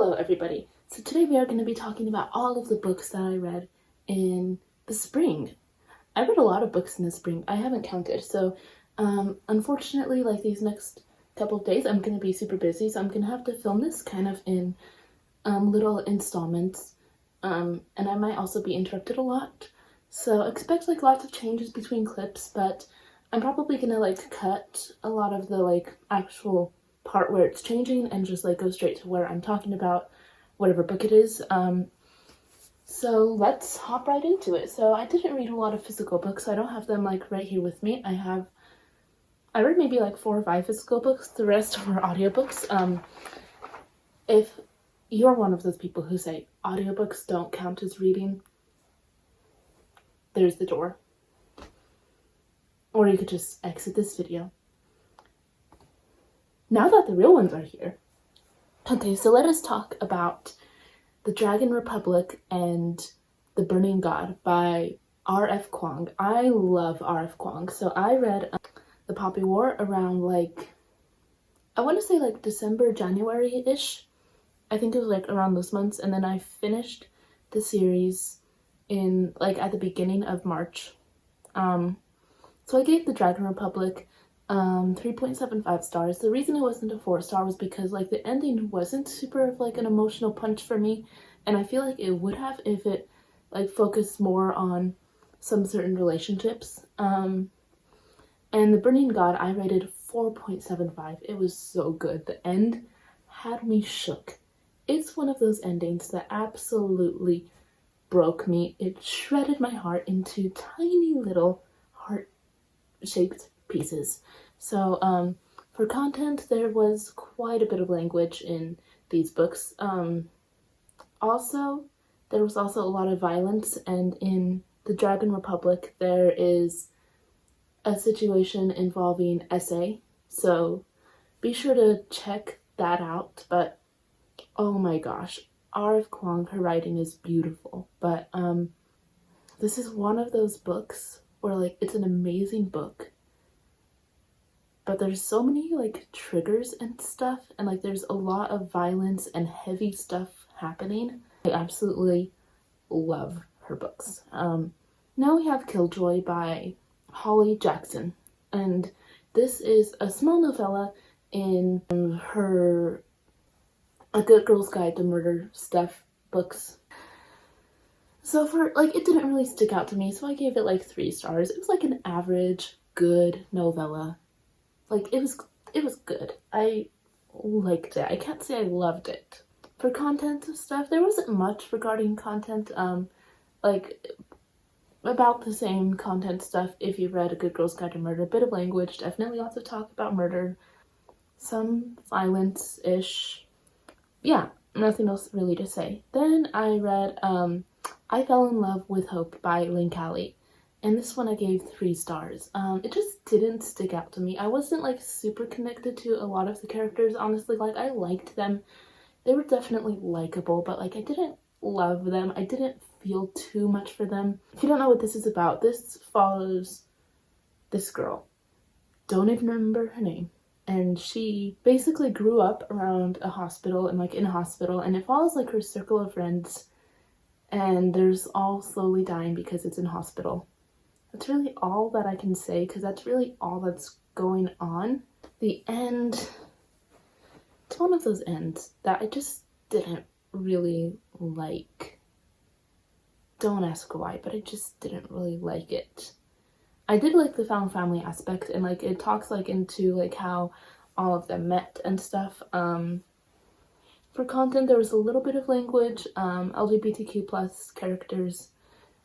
Hello everybody. So today we are going to be talking about all of the books that I read in the spring. I read a lot of books in the spring. I haven't counted. So unfortunately, like these next couple of days, I'm going to be super busy. So I'm going to have to film this kind of in little installments. And I might also be interrupted a lot. So expect like lots of changes between clips, but I'm probably going to like cut a lot of the like actual part where it's changing and just like go straight to where I'm talking about whatever book it is. So let's hop right into it. So I didn't read a lot of physical books. I don't have them like right here with me. I read maybe like 4 or 5 physical books. The rest were audiobooks. If you're one of those people who say audiobooks don't count as reading, there's the door. Or you could just exit this video. Now that the real ones are here. Okay, so let us talk about The Dragon Republic and The Burning God by R.F. Kuang. I love R.F. Kuang. So I read The Poppy War around like, I want to say like December, January-ish. I think it was like around those months. And then I finished the series in like at the beginning of March. So I gave The Dragon Republic 3.75 stars. The reason it wasn't a 4-star was because like the ending wasn't super like an emotional punch for me, and I feel like it would have if it like focused more on some certain relationships. And The Burning God I rated 4.75. It was so good. The end had me shook. It's one of those endings that absolutely broke me. It shredded my heart into tiny little heart-shaped pieces. So for content, there was quite a bit of language in these books. Also, there was also a lot of violence, and in The Dragon Republic, there is a situation involving SA, so be sure to check that out. But oh my gosh, R.F. Kuang, her writing is beautiful. But this is one of those books where like it's an amazing book, but there's so many like triggers and stuff, and like there's a lot of violence and heavy stuff happening. I absolutely love her books. Now we have Killjoy by Holly Jackson, and this is a small novella in her A Good Girl's Guide to Murder Stuff books. So for like, it didn't really stick out to me, so I gave it like 3 stars. It was like an average good novella. Like, it was good. I liked it. I can't say I loved it. For content and stuff, there wasn't much regarding content. Like, about the same content stuff if you read A Good Girl's Guide to Murder. A bit of language, definitely lots of talk about murder. Some violence-ish. Yeah, nothing else really to say. Then I read I Fell in Love with Hope by Lynn Callie. And this one I gave 3 stars. It just didn't stick out to me. I wasn't like super connected to a lot of the characters, honestly. Like, I liked them. They were definitely likable, but like I didn't love them. I didn't feel too much for them. If you don't know what this is about, this follows this girl. Don't even remember her name. And she basically grew up around a hospital and like in a hospital, and it follows like her circle of friends, and there's all slowly dying because it's in hospital. That's really all that I can say, because that's really all that's going on. The end, it's one of those ends that I just didn't really like. Don't ask why, but I just didn't really like it. I did like the found family aspect, and like it talks like into like how all of them met and stuff. For content, there was a little bit of language, LGBTQ plus characters.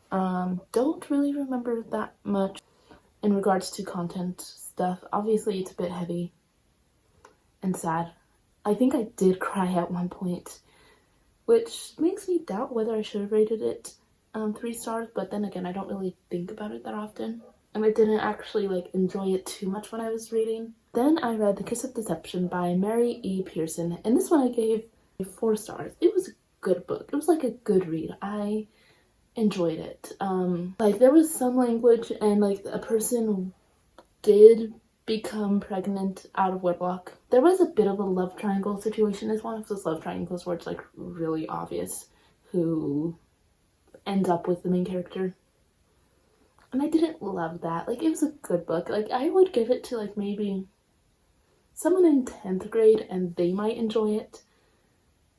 Don't really remember that much in regards to content stuff. Obviously, it's a bit heavy and sad. I think I did cry at one point, which makes me doubt whether I should have rated it 3 stars, but then again, I don't really think about it that often, and I didn't actually like enjoy it too much when I was reading. Then I read The Kiss of Deception by Mary E. Pearson, and this one I gave 4 stars. It was a good book. It was like a good read. I enjoyed it. Like there was some language, and like a person did become pregnant out of wedlock. There was a bit of a love triangle situation. It's one of those love triangles where it's like really obvious who ends up with the main character. And I didn't love that. Like, it was a good book. Like, I would give it to like maybe someone in 10th grade and they might enjoy it.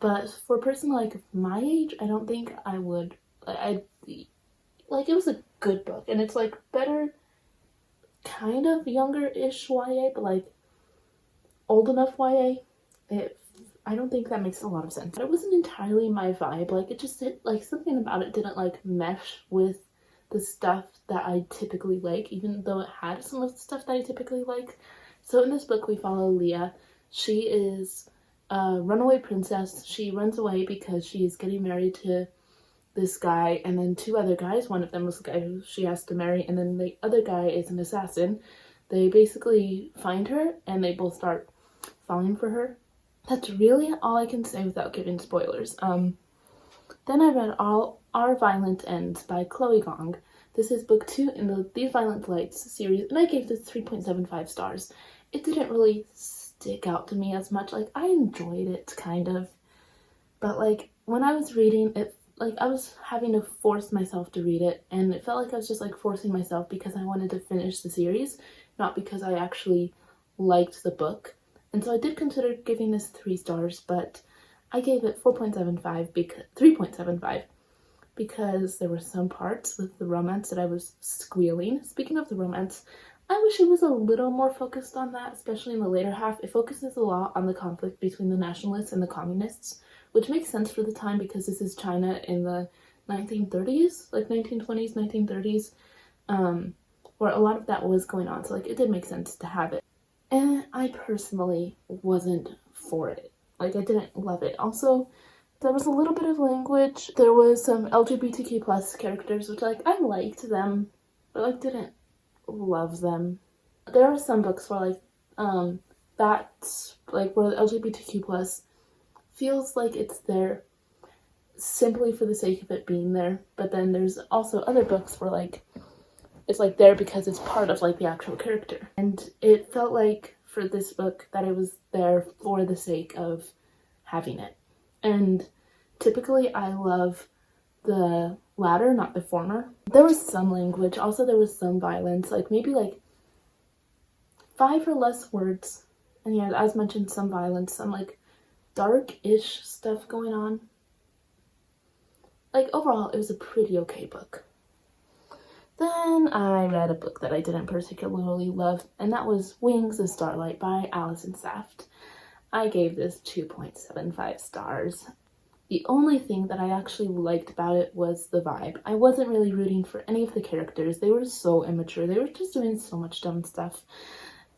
But for a person like my age, I don't think I would. Like, it was a good book, and it's like better, kind of younger-ish YA, but like old enough YA. I don't think that makes a lot of sense. But it wasn't entirely my vibe. Like, it just like something about it didn't like mesh with the stuff that I typically like, even though it had some of the stuff that I typically like. So in this book, we follow Leah. She is a runaway princess. She runs away because she's getting married to this guy, and then two other guys. One of them was the guy who she has to marry, and then the other guy is an assassin. They basically find her, and they both start falling for her. That's really all I can say without giving spoilers. Then I read All Our Violent Ends by Chloe Gong. This is book 2 in the These Violent Lights series, and I gave this 3.75 stars. It didn't really stick out to me as much. Like, I enjoyed it, kind of. But, like, when I was reading it, like, I was having to force myself to read it, and it felt like I was just, like, forcing myself because I wanted to finish the series, not because I actually liked the book. And so I did consider giving this 3 stars, but I gave it 3.75 because there were some parts with the romance that I was squealing. Speaking of the romance, I wish it was a little more focused on that, especially in the later half. It focuses a lot on the conflict between the nationalists and the communists, which makes sense for the time because this is China in the 1930s, like 1920s, 1930s, where a lot of that was going on. So, like, it did make sense to have it. And I personally wasn't for it. Like, I didn't love it. Also, there was a little bit of language. There was some LGBTQ plus characters, which, like, I liked them, but, like, didn't love them. There are some books where, like, that's, like, where the LGBTQ plus feels like it's there simply for the sake of it being there, but then there's also other books where, like, it's, like, there because it's part of, like, the actual character. And it felt like, for this book, that it was there for the sake of having it. And typically, I love the latter, not the former. There was some language. Also, there was some violence. Like, maybe, like, 5 or less words. And yeah, as mentioned, some violence. Some, like, dark-ish stuff going on. Like, overall, it was a pretty okay book. Then I read a book that I didn't particularly love, and that was Wings of Starlight by Alison Saft. I gave this 2.75 stars. The only thing that I actually liked about it was the vibe. I wasn't really rooting for any of the characters. They were so immature. They were just doing so much dumb stuff.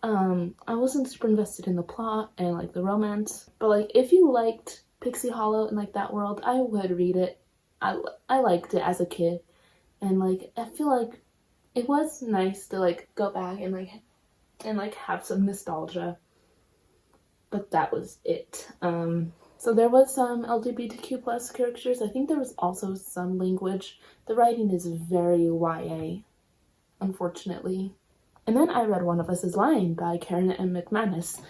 I wasn't super invested in the plot and, like, the romance. But, like, if you liked Pixie Hollow and, like, that world, I would read it. I liked it as a kid. And, like, I feel like it was nice to, like, go back and, like, have some nostalgia. But that was it. So there was some LGBTQ plus characters. I think there was also some language. The writing is very YA, unfortunately. And then I read One of Us is Lying by Karen M. McManus,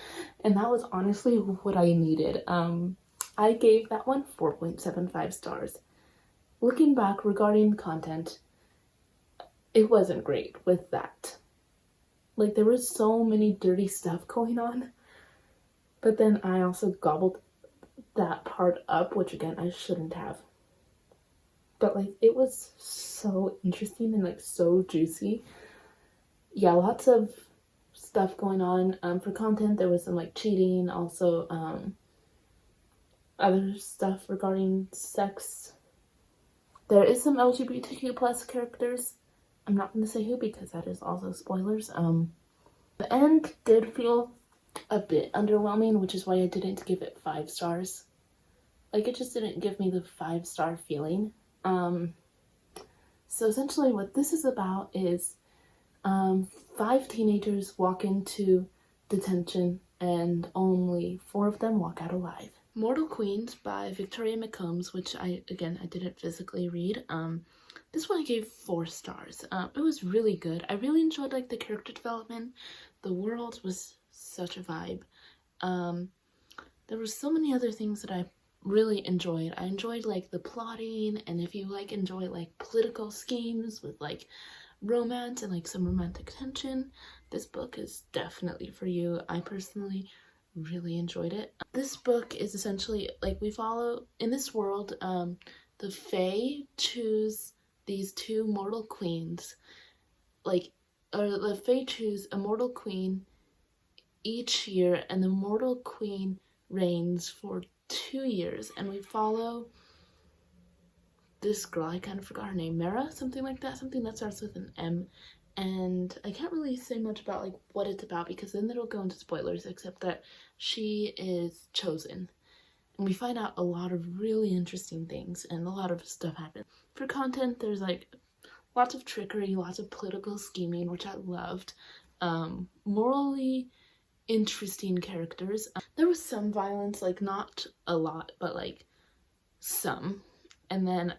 and that was honestly what I needed. I gave that one 4.75 stars. Looking back regarding content, it wasn't great with that. Like, there was so many dirty stuff going on, but then I also gobbled that part up, which again, I shouldn't have. But, like, it was so interesting and, like, so juicy. Yeah, lots of stuff going on. For content, there was some, like, cheating, also, other stuff regarding sex. There is some LGBTQ plus characters. I'm not going to say who because that is also spoilers. The end did feel a bit underwhelming, which is why I didn't give it 5 stars. Like, it just didn't give me the 5-star feeling. So essentially what this is about is 5 teenagers walk into detention and only 4 of them walk out alive. Mortal Queens by Victoria McCombs, which I didn't physically read. This one I gave 4 stars. It was really good. I really enjoyed, like, the character development. the world was such a vibe. There were so many other things that I really enjoyed. I enjoyed like the plotting, and if you like enjoy like political schemes with like romance and like some romantic tension, this book is definitely for you. I personally really enjoyed it. This book is essentially like we follow in this world, the Fae choose these two mortal queens, like, or the Fae choose a mortal queen each year, and the mortal queen reigns for 2 years, and we follow this girl. I kind of forgot her name, Mara, something like that, something that starts with an M. And I can't really say much about like what it's about because then it'll go into spoilers, except that she is chosen. And we find out a lot of really interesting things and a lot of stuff happens. For content, there's like lots of trickery, lots of political scheming, which I loved. Morally interesting characters. There was some violence, like not a lot, but like some. And then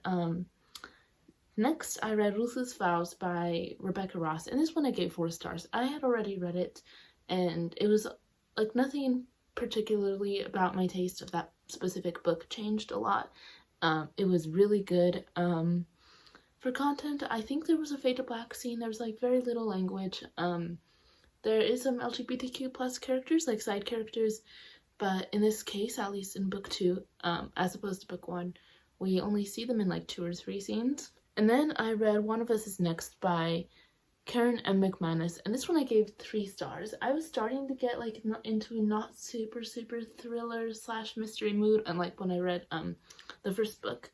next I read Ruthless Vows by Rebecca Ross, and this one I gave 4 stars. I had already read it, and it was like nothing particularly about my taste of that specific book changed a lot. It was really good. For content, I think there was a Fade to Black scene. There was like very little language. There is some LGBTQ plus characters, like side characters, but in this case, at least in book 2, as opposed to book 1, we only see them in like 2 or 3 scenes. And then I read One of Us is Next by Karen M. McManus, and this one I gave 3 stars. I was starting to get like into a not super thriller / mystery mood, unlike when I read the first book.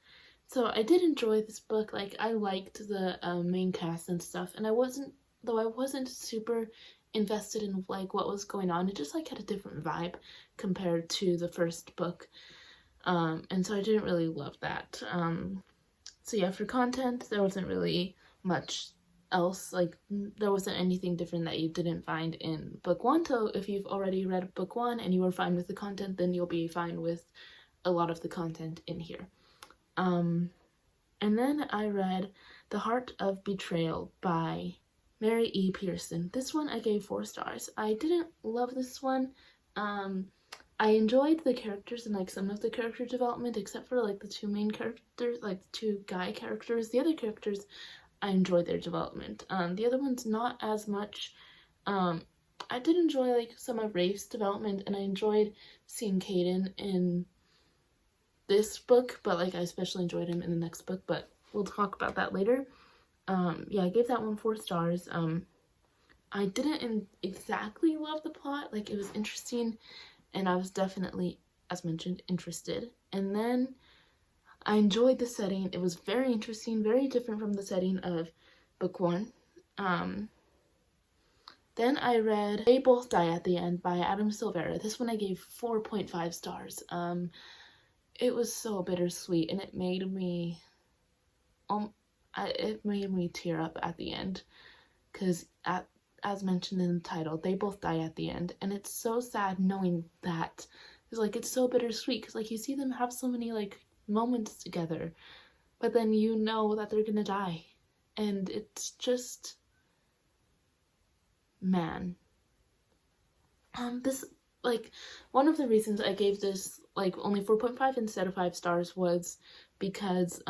So I did enjoy this book. Like I liked the main cast and stuff, and I wasn't super invested in like what was going on. It just like had a different vibe compared to the first book, and so I didn't really love that. So yeah, for content, there wasn't really much else. Like there wasn't anything different that you didn't find in book 1. So if you've already read book 1 and you were fine with the content, then you'll be fine with a lot of the content in here. And then I read The Heart of Betrayal by Mary E. Pearson. This one I gave 4 stars. I didn't love this one. I enjoyed the characters and like some of the character development, except for like the 2 main characters, like the 2 guy characters. The other characters, I enjoyed their development. The other ones not as much. I did enjoy like some of Rafe's development, and I enjoyed seeing Caden in this book, but like I especially enjoyed him in the next book, but we'll talk about that later. Yeah, I gave that one 4 stars. I didn't exactly love the plot. Like it was interesting, and I was definitely, as mentioned, interested. And then I enjoyed the setting. It was very interesting, very different from the setting of book 1. Then I read They Both Die at the End by Adam Silvera. This one I gave 4.5 stars. It was so bittersweet, and it made me tear up at the end, because as mentioned in the title, they both die at the end, and it's so sad knowing that. It's like it's so bittersweet because like you see them have so many like moments together, but then you know that they're gonna die, and it's just, man. This, like, one of the reasons I gave this like only 4.5 instead of 5 stars was because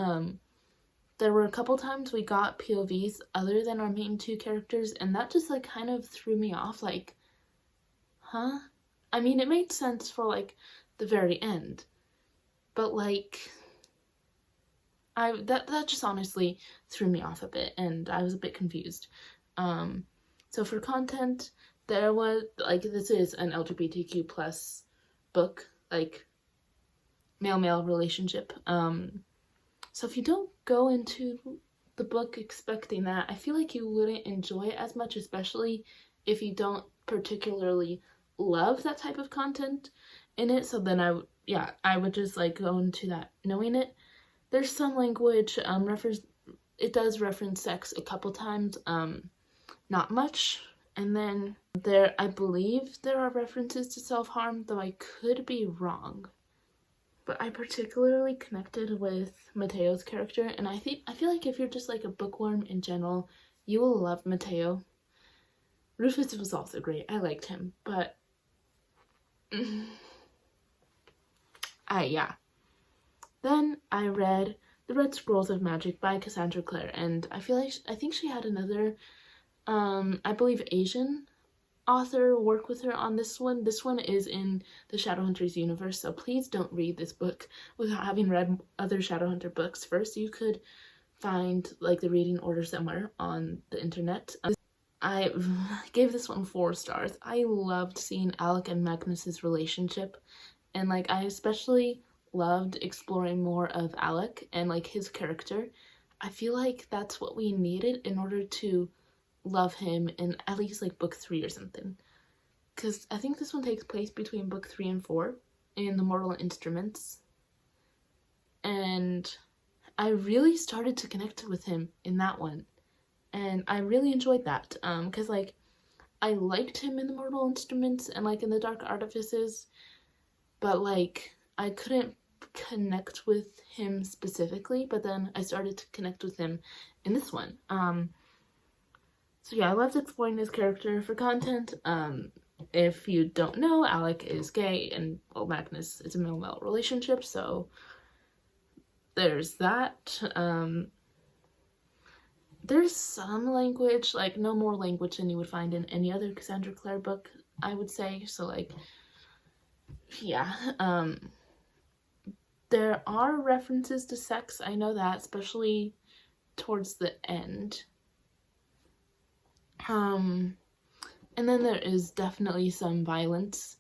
there were a couple times we got POVs other than our main 2 characters, and that just like kind of threw me off. Like, huh? I mean, it made sense for like the very end, but like that just honestly threw me off a bit, and I was a bit confused. So for content, there was like, this is an LGBTQ plus book, like male relationship. So if you don't go into the book expecting that, I feel like you wouldn't enjoy it as much, especially if you don't particularly love that type of content in it. So then I would just like go into that knowing it. There's some language, it does reference sex a couple times, not much. And then I believe there are references to self-harm, though I could be wrong. But I particularly connected with Mateo's character, and I feel like if you're just like a bookworm in general, you will love Mateo. Rufus was also great. I liked him, but yeah. Then I read The Red Scrolls of Magic by Cassandra Clare, and I think she had another, I believe Asian author work with her on this one. This one is in the Shadowhunters universe, so please don't read this book without having read other Shadowhunter books first. You could find like the reading order somewhere on the internet. I gave this one 4 stars. I loved seeing Alec and Magnus's relationship, and like I especially loved exploring more of Alec and like his character. I feel like that's what we needed in order to love him in at least like book 3 or something, because I think this one takes place between book 3 and 4 in the Mortal Instruments, and I really started to connect with him in that one, and I really enjoyed that because like I liked him in the Mortal Instruments and like in the Dark Artifices, but like I couldn't connect with him specifically, but then I started to connect with him in this one. So yeah, I loved exploring his character for content. If you don't know, Alec is gay, and well, Magnus is a male-male relationship, so there's that. There's some language, like no more language than you would find in any other Cassandra Clare book, I would say. So like, yeah. There are references to sex, I know that, especially towards the end. And then there is definitely some violence.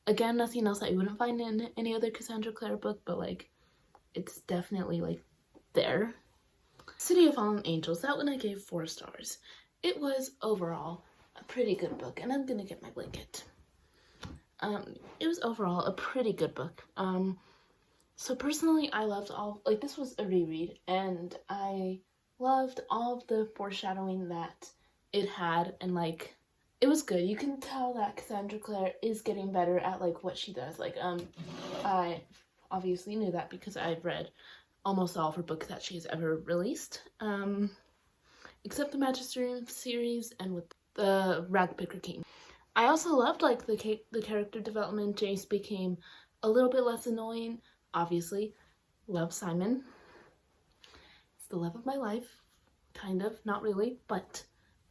Again, nothing else that you wouldn't find in any other Cassandra Clare book, but like, it's definitely like there. City of Fallen Angels, that one I gave 4 stars. It was overall a pretty good book, and I'm gonna get my blanket. It was overall a pretty good book. So personally, I loved this was a reread, and I loved all of the foreshadowing that it had, and like, it was good. You can tell that Cassandra Clare is getting better at like what she does. Like, I obviously knew that because I've read almost all of her books that she's ever released, except the Magisterium series and with the Ragpicker King. I also loved like the character development. Jace became a little bit less annoying. Obviously, love Simon. It's the love of my life, kind of, not really, but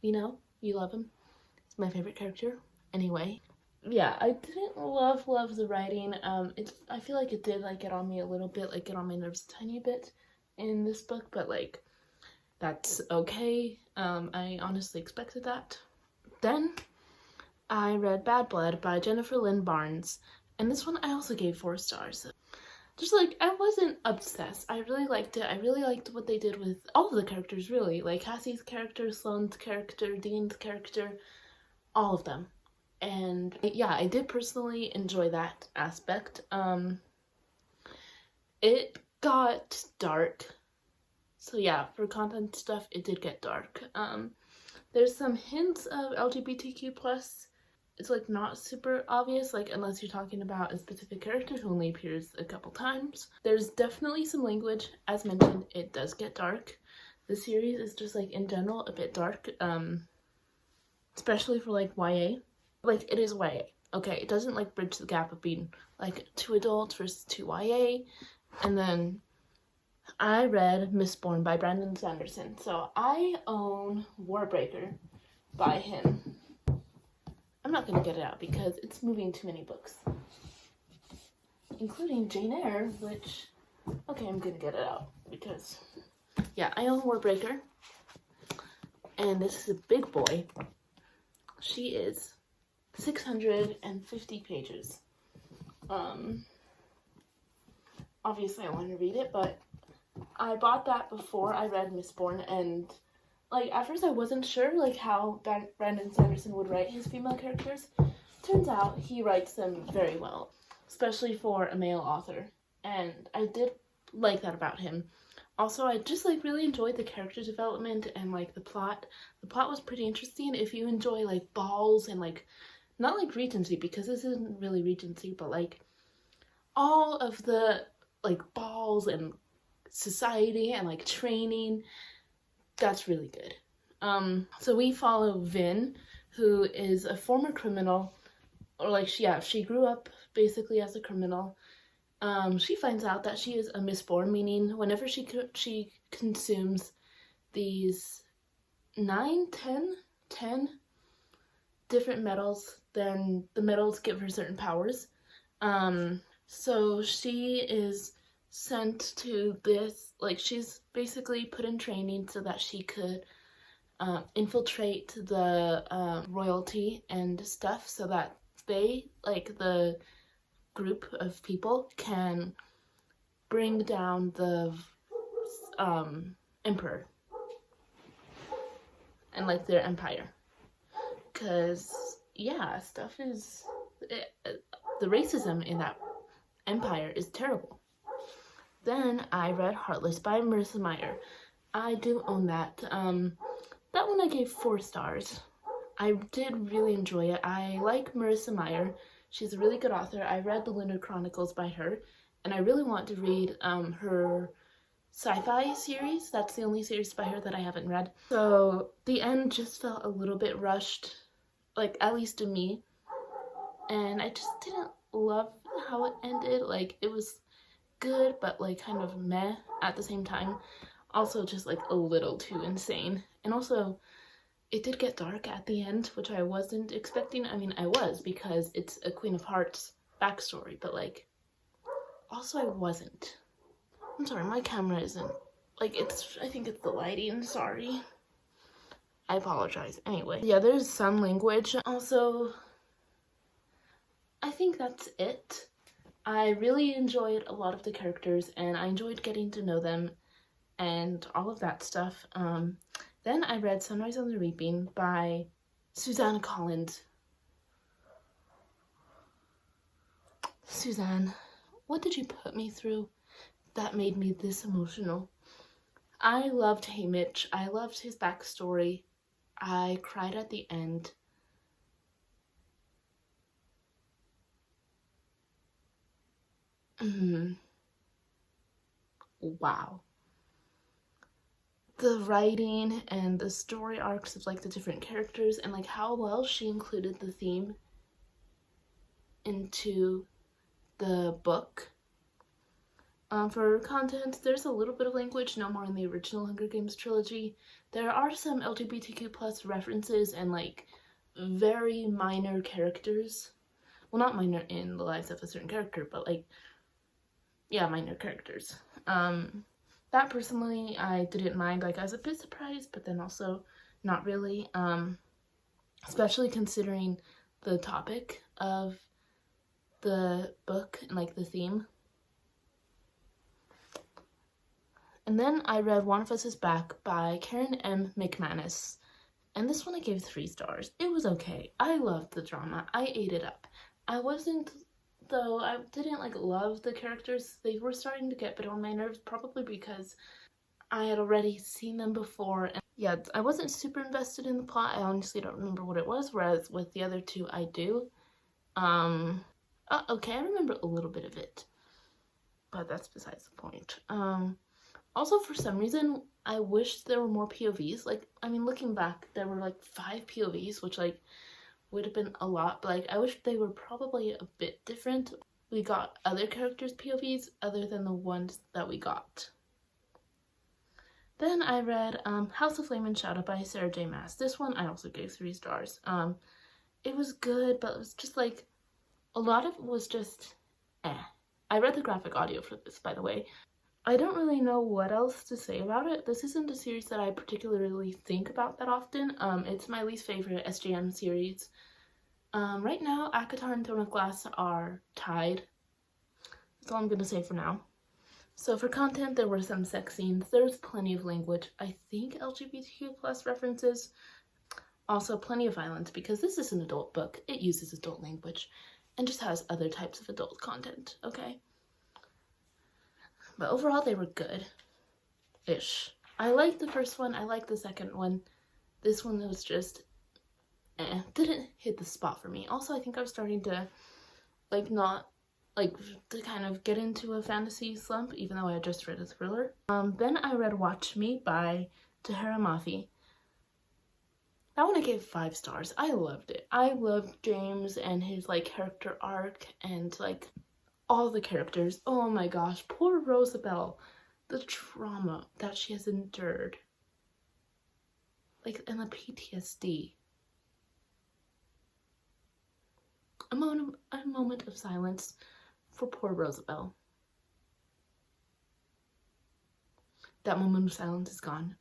you know, you love him. It's my favorite character. Anyway, yeah, I didn't love the writing. I feel like it did like get on me a little bit, like get on my nerves a tiny bit in this book, but like that's okay. I honestly expected that. Then I read Bad Blood by Jennifer Lynn Barnes, and this one I also gave 4 stars. Just like, I wasn't obsessed. I really liked it. I really liked what they did with all of the characters, really. Like Cassie's character, Sloane's character, Dean's character, all of them. And yeah, I did personally enjoy that aspect. It got dark. So yeah, for content stuff, it did get dark. There's some hints of LGBTQ+. It's like not super obvious, like unless you're talking about a specific character who only appears a couple times. There's definitely some language. As mentioned, it does get dark. The series is just like in general a bit dark, especially for like YA. Like, it is YA, okay? It doesn't like bridge the gap of being like 2 adults versus 2 YA. And then I read Mistborn by Brandon Sanderson. So I own Warbreaker by him. I'm not gonna get it out because it's moving too many books, including Jane Eyre, which, okay, I'm gonna get it out because, yeah, I own Warbreaker, and this is a big boy. She is 650 pages. Obviously I want to read it, but I bought that before I read Mistborn, and like, at first I wasn't sure, like, how Brandon Sanderson would write his female characters. Turns out he writes them very well, especially for a male author, and I did like that about him. Also, I just, like, really enjoyed the character development and, like, the plot. The plot was pretty interesting. If you enjoy, like, balls and, like, not, like, Regency, because this isn't really Regency, but, like, all of the, like, balls and society and, like, training, that's really good. So we follow Vin, who is a former criminal, or like she grew up basically as a criminal. She finds out that she is a Mistborn, meaning whenever she consumes these 10 different metals, then the metals give her certain powers. So she is sent to this, like, she's basically put in training so that she could infiltrate the royalty and stuff, so that they, like the group of people, can bring down the emperor and like their empire. Because yeah, stuff is the racism in that empire is terrible. Then I read Heartless by Marissa Meyer. I do own that. That one I gave 4 stars. I did really enjoy it. I like Marissa Meyer. She's a really good author. I read the Lunar Chronicles by her, and I really want to read her sci-fi series. That's the only series by her that I haven't read. So the end just felt a little bit rushed, like, at least to me, and I just didn't love how it ended. Like, it was good, but like kind of meh at the same time. Also just like a little too insane. And also it did get dark at the end, which I wasn't expecting. I mean, I was, because it's a Queen of Hearts backstory, but like also I wasn't. I'm sorry, my camera isn't like, I think it's the lighting, sorry. I apologize. Anyway, yeah, there's some language. Also, I think that's it. I really enjoyed a lot of the characters, and I enjoyed getting to know them and all of that stuff. Then I read Sunrise on the Reaping by Suzanne Collins. Suzanne, what did you put me through that made me this emotional? I loved Haymitch. I loved his backstory. I cried at the end. Wow. The writing and the story arcs of like the different characters, and like how well she included the theme into the book. For content, there's a little bit of language, no more in the original Hunger Games trilogy. There are some LGBTQ plus references and like very minor characters. Well, not minor in the lives of a certain character, but like, yeah, minor characters. That personally I didn't mind. Like, I was a bit surprised, but then also not really. Especially considering the topic of the book and like the theme. And then I read One of Us is Back by Karen M. McManus. And this one I gave 3 stars. It was okay. I loved the drama. I ate it up. I didn't like love the characters. They were starting to get a bit on my nerves, probably because I had already seen them before. And yeah, I wasn't super invested in the plot. I honestly don't remember what it was, whereas with the other 2 I do. Okay, I remember a little bit of it, but that's besides the point. Also, for some reason, I wish there were more POVs. Like, I mean, looking back, there were like 5 POVs, which like would have been a lot, but like I wish they were probably a bit different. We got other characters' POVs other than the ones that we got. Then I read House of Flame and Shadow by Sarah J. Maas. This one I also gave 3 stars. It was good, but it was just like, a lot of it was just eh. I read the graphic audio for this, by the way. I don't really know what else to say about it. This isn't a series that I particularly think about that often. It's my least favorite SJM series. Right now, ACOTAR and Throne of Glass are tied. That's all I'm gonna say for now. So for content, there were some sex scenes. There was plenty of language. I think LGBTQ plus references. Also plenty of violence, because this is an adult book. It uses adult language and just has other types of adult content, okay? But overall, they were good-ish. I liked the first one. I liked the second one. This one was just didn't hit the spot for me. Also, I think I was starting to like not like to kind of get into a fantasy slump, even though I had just read a thriller. Then I read Watch Me by Tahereh Mafi. That one I gave 5 stars. I loved it. I loved James and his like character arc and like all the characters. Oh my gosh, poor Rosabelle. The trauma that she has endured. Like, and the PTSD. A moment of silence for poor Rosabelle. That moment of silence is gone.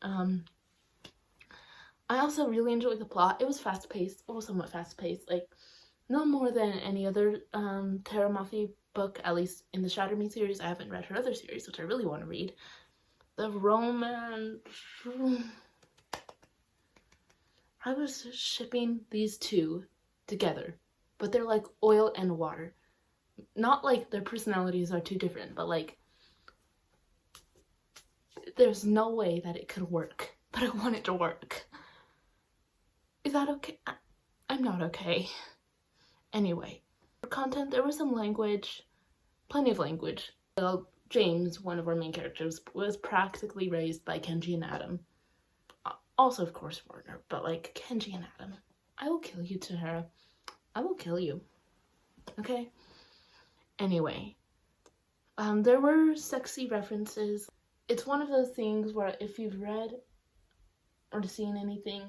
I also really enjoyed the plot. It was fast-paced, or somewhat fast-paced, like no more than any other Tara Mafi book, at least in the Shatter Me series. I haven't read her other series, which I really want to read. The romance. I was shipping these two together, but they're like oil and water. Not like their personalities are too different, but like there's no way that it could work, but I want it to work. Is that okay? I'm not okay. Anyway, for content, there was some language, plenty of language. James, one of our main characters, was practically raised by Kenji and Adam. Also, of course, Warner, but like Kenji and Adam. I will kill you, Tahara. I will kill you. Okay? Anyway, there were sexy references. It's one of those things where if you've read or seen anything,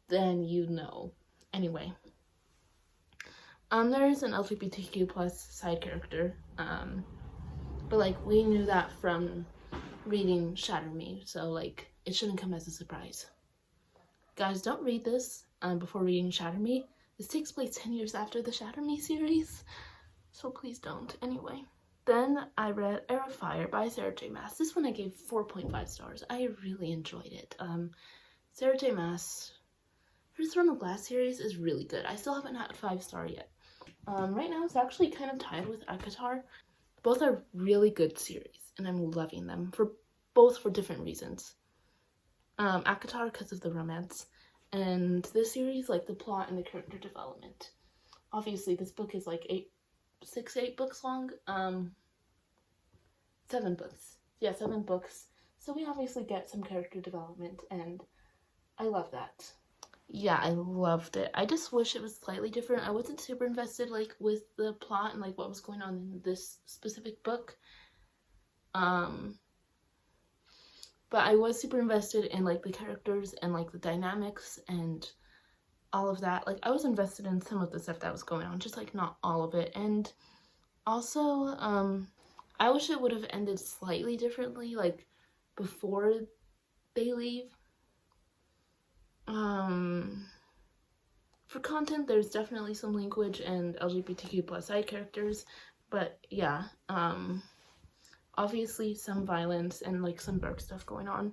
then you know. Anyway, there is an LGBTQ plus side character, but like we knew that from reading Shatter Me, so like it shouldn't come as a surprise. Guys, don't read this before reading Shatter Me. This takes place 10 years after the Shatter Me series, so please don't. Anyway, then I read Air of Fire by Sarah J. Maas. This one I gave 4.5 stars. I really enjoyed it. Sarah J. Maas, her Throne of Glass series is really good. I still haven't had 5-star yet. Right now it's actually kind of tied with ACOTAR. Both are really good series, and I'm loving them both for different reasons. ACOTAR because of the romance, and this series like the plot and the character development. Obviously, this book is like 8 books long. 7 books. Yeah, 7 books. So we obviously get some character development, and I love that. Yeah, I loved it. I just wish it was slightly different. I wasn't super invested like with the plot and like what was going on in this specific book. But I was super invested in like the characters and like the dynamics and all of that. Like I was invested in some of the stuff that was going on, just like not all of it. And also, I wish it would have ended slightly differently, like before they leave. For content, there's definitely some language and LGBTQ plus side characters, but yeah, obviously some violence and like some dark stuff going on.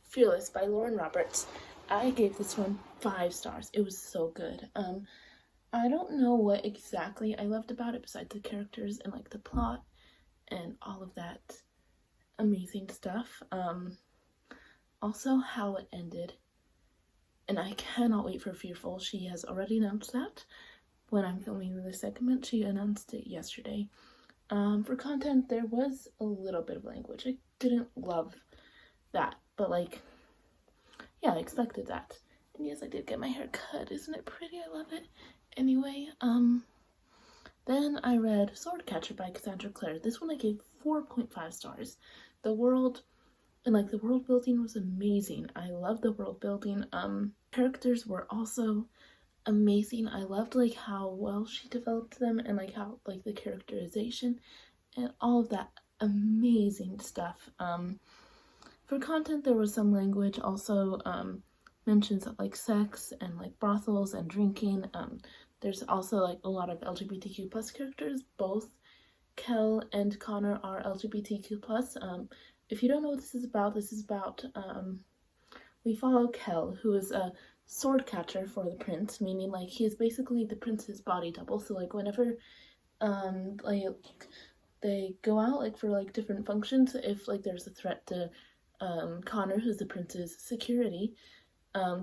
Fearless by Lauren Roberts. I gave this one 5 stars. It was so good. I don't know what exactly I loved about it besides the characters and like the plot and all of that amazing stuff. Also how it ended. And I cannot wait for Fearful. She has already announced that. When I'm filming this segment, she announced it yesterday. For content, there was a little bit of language. I didn't love that, but like, yeah, I expected that. And yes, I did get my hair cut. Isn't it pretty? I love it. Anyway, then I read Swordcatcher by Cassandra Clare. This one I gave 4.5 stars. The world and like the world building was amazing. I loved the world building. Characters were also amazing. I loved like how well she developed them and like how like the characterization and all of that amazing stuff. For content, there was some language, also mentions of like sex and like brothels and drinking. There's also like a lot of LGBTQ plus characters. Both Kel and Connor are LGBTQ plus. If you don't know what this is about we follow Kel, who is a sword catcher for the prince, meaning like he is basically the prince's body double. So like whenever like they go out like for like different functions, if like there's a threat to Connor, who's the prince's security,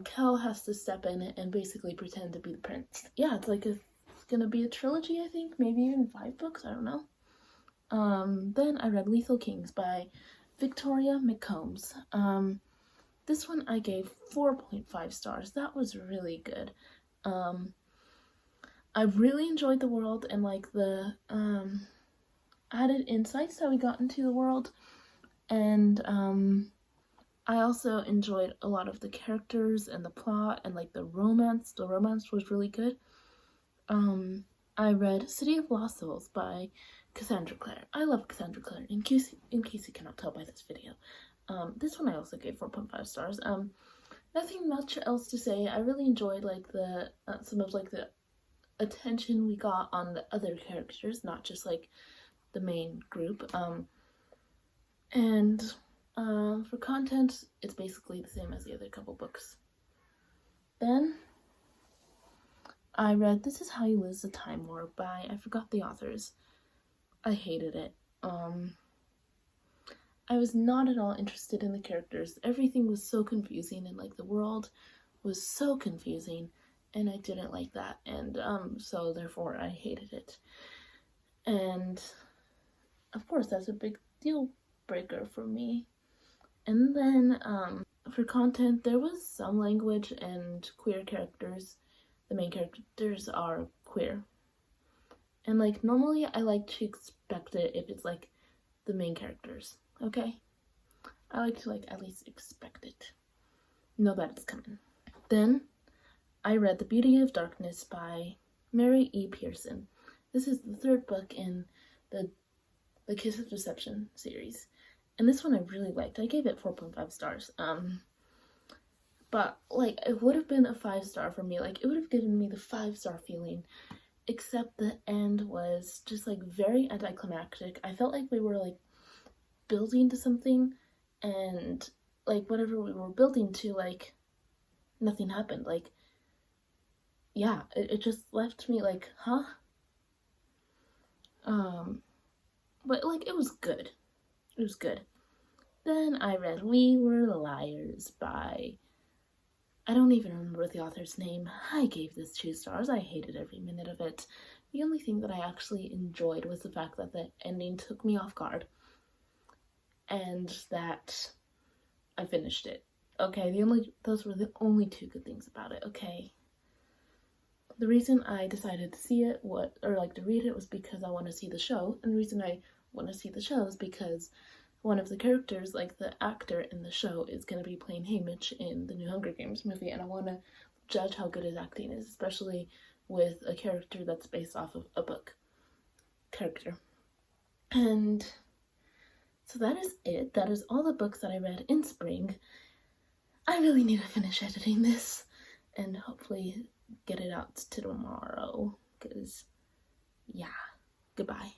Kel has to step in and basically pretend to be the prince. Yeah, it's gonna be a trilogy, I think, maybe even 5 books, I don't know. Then I read Lethal Kings by Victoria McCombs. This one I gave 4.5 stars. That was really good. I really enjoyed the world and like the added insights that we got into the world, and I also enjoyed a lot of the characters and the plot and like the romance. The romance was really good. I read City of Lost Souls by Cassandra Clare. I love Cassandra Clare, in case you cannot tell by this video. This one I also gave 4.5 stars. Nothing much else to say. I really enjoyed like the some of like the attention we got on the other characters, not just like the main group. And for content, it's basically the same as the other couple books. Then I read This Is How You Lose the Time War by, I forgot the authors. I hated it. I was not at all interested in the characters. Everything was so confusing, and like the world was so confusing, and I didn't like that, and so therefore I hated it. And of course that's a big deal breaker for me. And then for content, there was some language and queer characters. The main characters are queer, and like normally I like to expect it if it's like the main characters. Okay, I like to like at least expect it, know that it's coming. Then I read The Beauty of Darkness by Mary E. Pearson. This is the third book in the Kiss of Deception series, and this one I really liked. I gave it 4.5 stars. But like it would have been a 5-star for me. Like it would have given me the 5-star feeling, except the end was just like very anticlimactic. I felt like we were like building to something, and like whatever we were building to, like nothing happened. Like yeah, it just left me like, huh? But like it was good. It was good. Then I read We Were Liars by, I don't even remember the author's name. I gave this 2 stars. I hated every minute of it. The only thing that I actually enjoyed was the fact that the ending took me off guard, and that I finished it. Okay, those were the only 2 good things about it. Okay. The reason I decided to see it, to read it, was because I want to see the show, and the reason I want to see the show is because one of the characters, like the actor in the show, is going to be playing Haymitch in the new Hunger Games movie, and I want to judge how good his acting is, especially with a character that's based off of a book character. And so that is it. That is all the books that I read in spring. I really need to finish editing this and hopefully get it out to tomorrow, because yeah, goodbye.